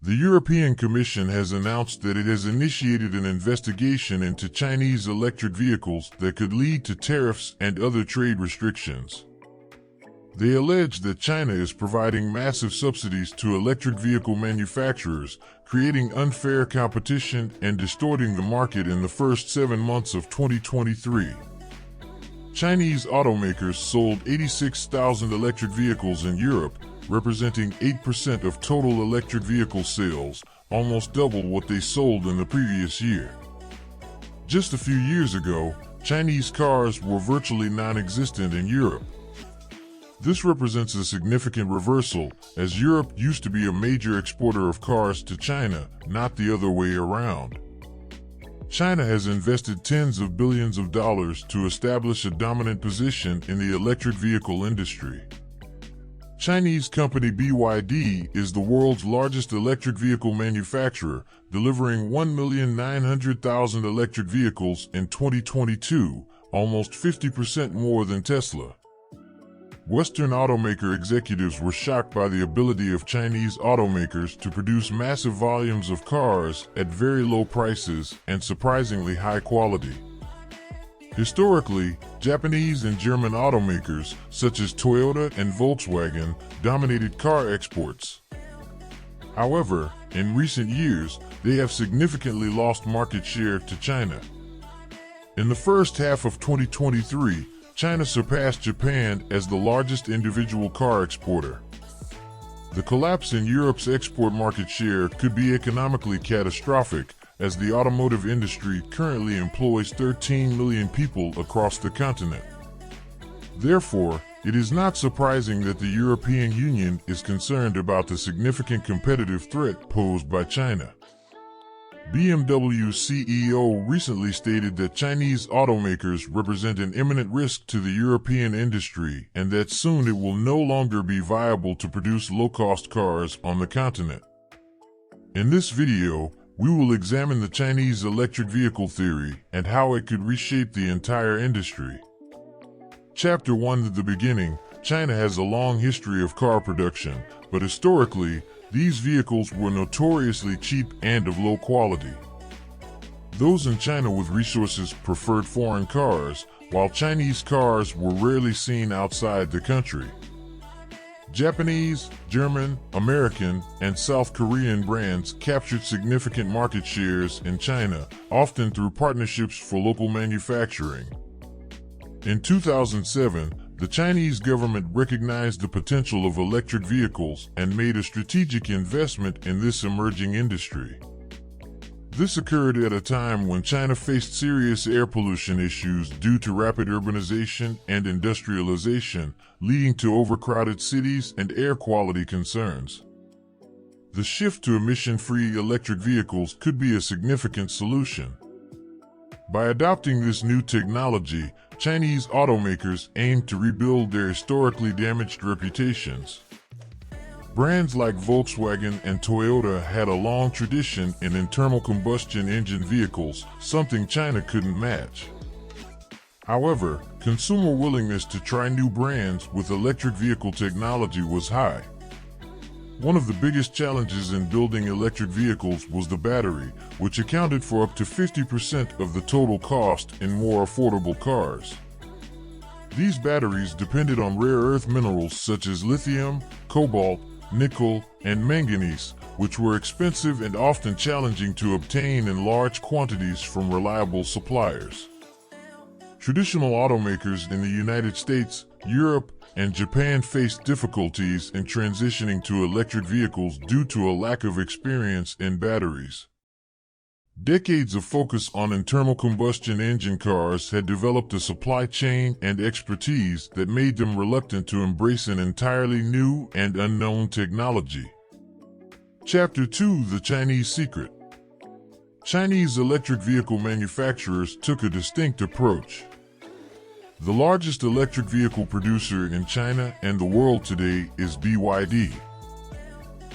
The European Commission has announced that it has initiated an investigation into Chinese electric vehicles that could lead to tariffs and other trade restrictions. They allege that China is providing massive subsidies to electric vehicle manufacturers, creating unfair competition and distorting the market in the first 7 months of 2023. Chinese automakers sold 86,000 electric vehicles in Europe, representing 8% of total electric vehicle sales, almost double what they sold in the previous year. Just a few years ago, Chinese cars were virtually non-existent in Europe. This represents a significant reversal, as Europe used to be a major exporter of cars to China, not the other way around. China has invested tens of billions of dollars to establish a dominant position in the electric vehicle industry. Chinese company BYD is the world's largest electric vehicle manufacturer, delivering 1,900,000 electric vehicles in 2022, almost 50% more than Tesla. Western automaker executives were shocked by the ability of Chinese automakers to produce massive volumes of cars at very low prices and surprisingly high quality. Historically, Japanese and German automakers, such as Toyota and Volkswagen, dominated car exports. However, in recent years, they have significantly lost market share to China. In the first half of 2023, China surpassed Japan as the largest individual car exporter. The collapse in Europe's export market share could be economically catastrophic, as the automotive industry currently employs 13 million people across the continent. Therefore, it is not surprising that the European Union is concerned about the significant competitive threat posed by China. BMW CEO recently stated that Chinese automakers represent an imminent risk to the European industry and that soon it will no longer be viable to produce low-cost cars on the continent. In this video, we will examine the Chinese electric vehicle theory and how it could reshape the entire industry. Chapter 1 at the beginning, China has a long history of car production, but historically, these vehicles were notoriously cheap and of low quality. Those in China with resources preferred foreign cars, while Chinese cars were rarely seen outside the country. Japanese, German, American, and South Korean brands captured significant market shares in China, often through partnerships for local manufacturing. In 2007, the Chinese government recognized the potential of electric vehicles and made a strategic investment in this emerging industry. This occurred at a time when China faced serious air pollution issues due to rapid urbanization and industrialization, leading to overcrowded cities and air quality concerns. The shift to emission-free electric vehicles could be a significant solution. By adopting this new technology, Chinese automakers aim to rebuild their historically damaged reputations. Brands like Volkswagen and Toyota had a long tradition in internal combustion engine vehicles, something China couldn't match. However, consumer willingness to try new brands with electric vehicle technology was high. One of the biggest challenges in building electric vehicles was the battery, which accounted for up to 50% of the total cost in more affordable cars. These batteries depended on rare earth minerals such as lithium, cobalt, nickel, and manganese, which were expensive and often challenging to obtain in large quantities from reliable suppliers. Traditional automakers in the United States, Europe, and Japan faced difficulties in transitioning to electric vehicles due to a lack of experience in batteries. Decades of focus on internal combustion engine cars had developed a supply chain and expertise that made them reluctant to embrace an entirely new and unknown technology. Chapter 2: The Chinese Secret. Chinese electric vehicle manufacturers took a distinct approach. The largest electric vehicle producer in China and the world today is BYD.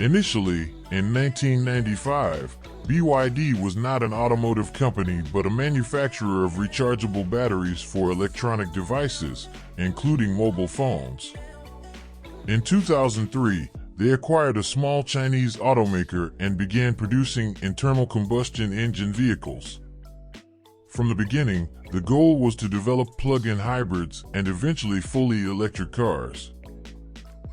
Initially, in 1995, BYD was not an automotive company but a manufacturer of rechargeable batteries for electronic devices, including mobile phones. In 2003, they acquired a small Chinese automaker and began producing internal combustion engine vehicles. From the beginning, the goal was to develop plug-in hybrids and eventually fully electric cars.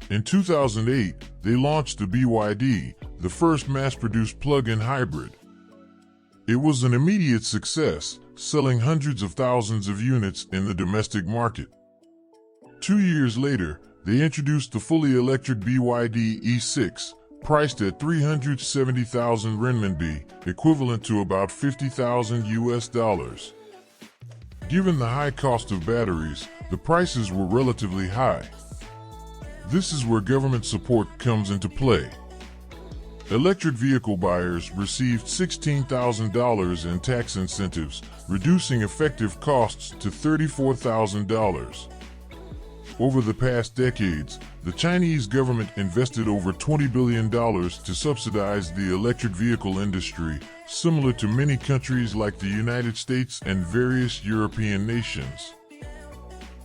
In 2008, they launched the BYD, the first mass-produced plug-in hybrid. It was an immediate success, selling hundreds of thousands of units in the domestic market. 2 years later, they introduced the fully electric BYD E6, priced at 370,000 renminbi, equivalent to about $50,000. Given the high cost of batteries, the prices were relatively high. This is where government support comes into play. Electric vehicle buyers received $16,000 in tax incentives, reducing effective costs to $34,000. Over the past decades, the Chinese government invested over $20 billion to subsidize the electric vehicle industry, similar to many countries like the United States and various European nations.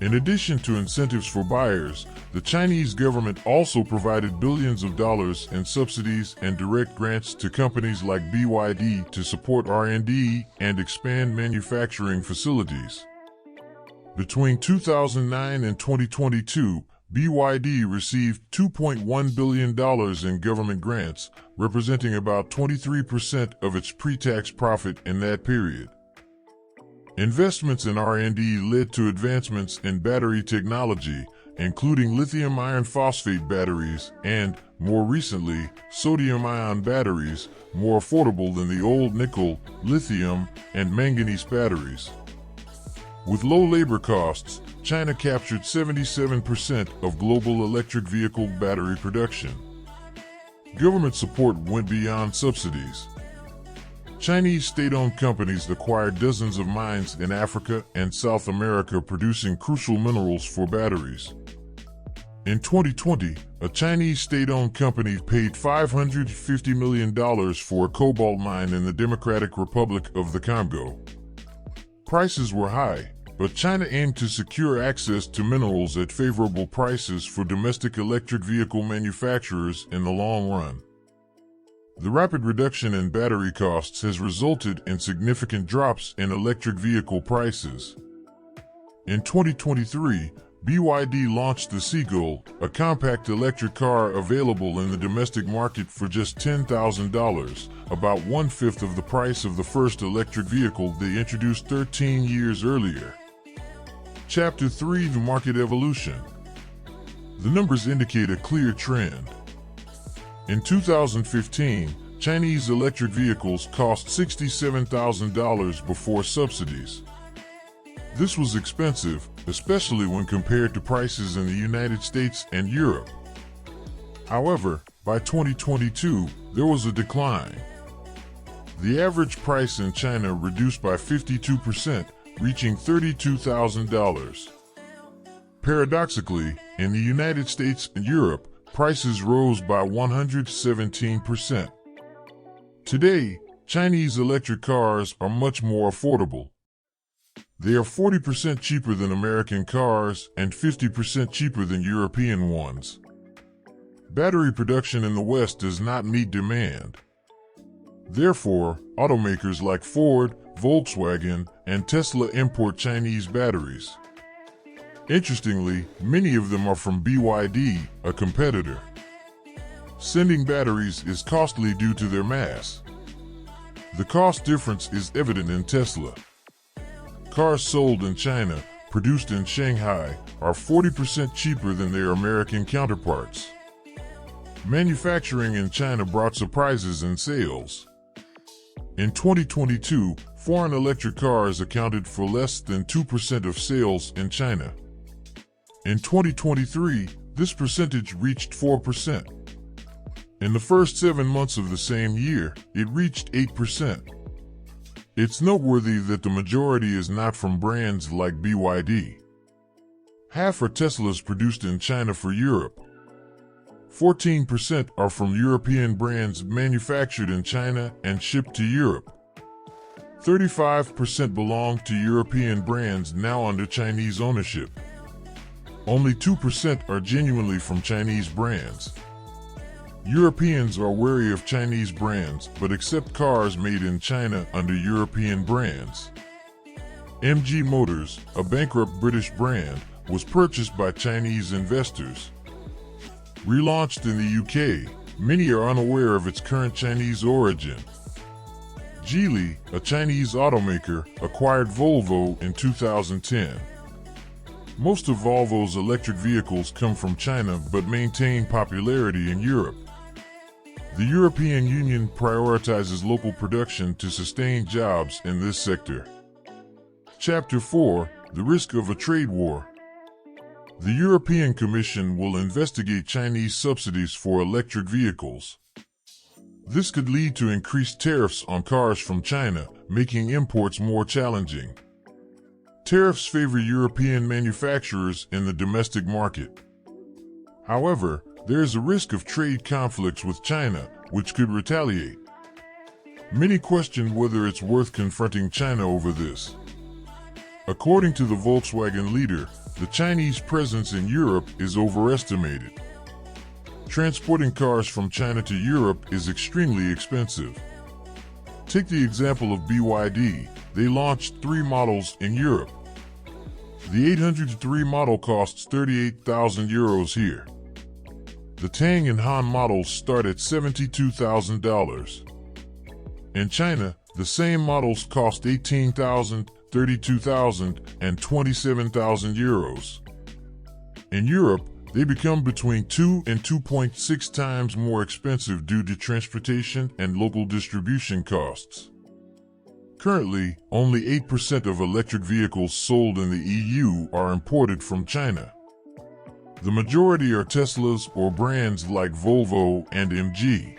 In addition to incentives for buyers, the Chinese government also provided billions of dollars in subsidies and direct grants to companies like BYD to support R&D and expand manufacturing facilities. Between 2009 and 2022, BYD received $2.1 billion in government grants, representing about 23% of its pre-tax profit in that period. Investments in R&D led to advancements in battery technology, including lithium iron phosphate batteries and, more recently, sodium-ion batteries, more affordable than the old nickel, lithium, and manganese batteries. With low labor costs, China captured 77% of global electric vehicle battery production. Government support went beyond subsidies. Chinese state-owned companies acquired dozens of mines in Africa and South America producing crucial minerals for batteries. In 2020, a Chinese state-owned company paid $550 million for a cobalt mine in the Democratic Republic of the Congo. Prices were high, but China aimed to secure access to minerals at favorable prices for domestic electric vehicle manufacturers in the long run. The rapid reduction in battery costs has resulted in significant drops in electric vehicle prices. In 2023, BYD launched the Seagull, a compact electric car available in the domestic market for just $10,000, about one-fifth of the price of the first electric vehicle they introduced 13 years earlier. Chapter 3: The Market Evolution. The numbers indicate a clear trend. In 2015, Chinese electric vehicles cost $67,000 before subsidies. This was expensive, especially when compared to prices in the United States and Europe. However, by 2022, there was a decline. The average price in China reduced by 52%, reaching $32,000. Paradoxically, in the United States and Europe, prices rose by 117%. Today, Chinese electric cars are much more affordable. They are 40% cheaper than American cars and 50% cheaper than European ones. Battery production in the West does not meet demand. Therefore, automakers like Ford, Volkswagen, and Tesla import Chinese batteries. Interestingly, many of them are from BYD, a competitor. Sending batteries is costly due to their mass. The cost difference is evident in Tesla. Cars sold in China, produced in Shanghai, are 40% cheaper than their American counterparts. Manufacturing in China brought surprises in sales. In 2022, foreign electric cars accounted for less than 2% of sales in China. In 2023, this percentage reached 4%. In the first 7 months of the same year, it reached 8%. It's noteworthy that the majority is not from brands like BYD. Half are Teslas produced in China for Europe. 14% are from European brands manufactured in China and shipped to Europe. 35% belong to European brands now under Chinese ownership. Only 2% are genuinely from Chinese brands. Europeans are wary of Chinese brands but accept cars made in China under European brands. MG Motors, a bankrupt British brand, was purchased by Chinese investors. Relaunched in the UK, many are unaware of its current Chinese origin. Geely, a Chinese automaker, acquired Volvo in 2010. Most of Volvo's electric vehicles come from China but maintain popularity in Europe. The European Union prioritizes local production to sustain jobs in this sector. Chapter 4: The Risk of a Trade War. The European Commission will investigate Chinese subsidies for electric vehicles. This could lead to increased tariffs on cars from China, making imports more challenging. Tariffs favor European manufacturers in the domestic market. However, there is a risk of trade conflicts with China, which could retaliate. Many question whether it's worth confronting China over this. According to the Volkswagen leader, the Chinese presence in Europe is overestimated. Transporting cars from China to Europe is extremely expensive. Take the example of BYD. They launched 3 models in Europe. The 803 model costs €38,000 here. The Tang and Han models start at $72,000. In China, the same models cost €18,000, €32,000, and €27,000. In Europe, they become between 2 and 2.6 times more expensive due to transportation and local distribution costs. Currently, only 8% of electric vehicles sold in the EU are imported from China. The majority are Teslas or brands like Volvo and MG.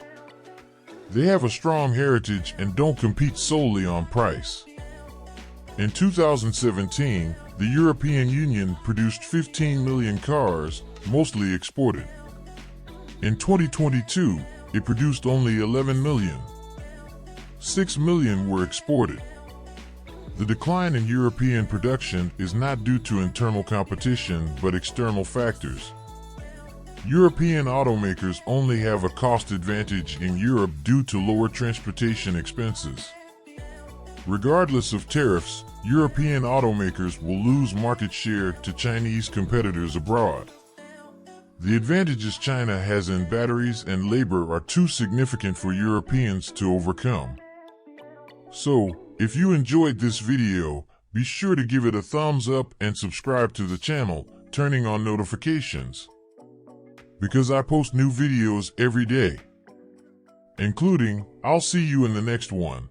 They have a strong heritage and don't compete solely on price. In 2017, the European Union produced 15 million cars, mostly exported. In 2022, it produced only 11 million. 6 million were exported. The decline in European production is not due to internal competition but external factors. European automakers only have a cost advantage in Europe due to lower transportation expenses. Regardless of tariffs, European automakers will lose market share to Chinese competitors abroad. The advantages China has in batteries and labor are too significant for Europeans to overcome. So, if you enjoyed this video, be sure to give it a thumbs up and subscribe to the channel, turning on notifications. Because I post new videos every day. Including, I'll see you in the next one.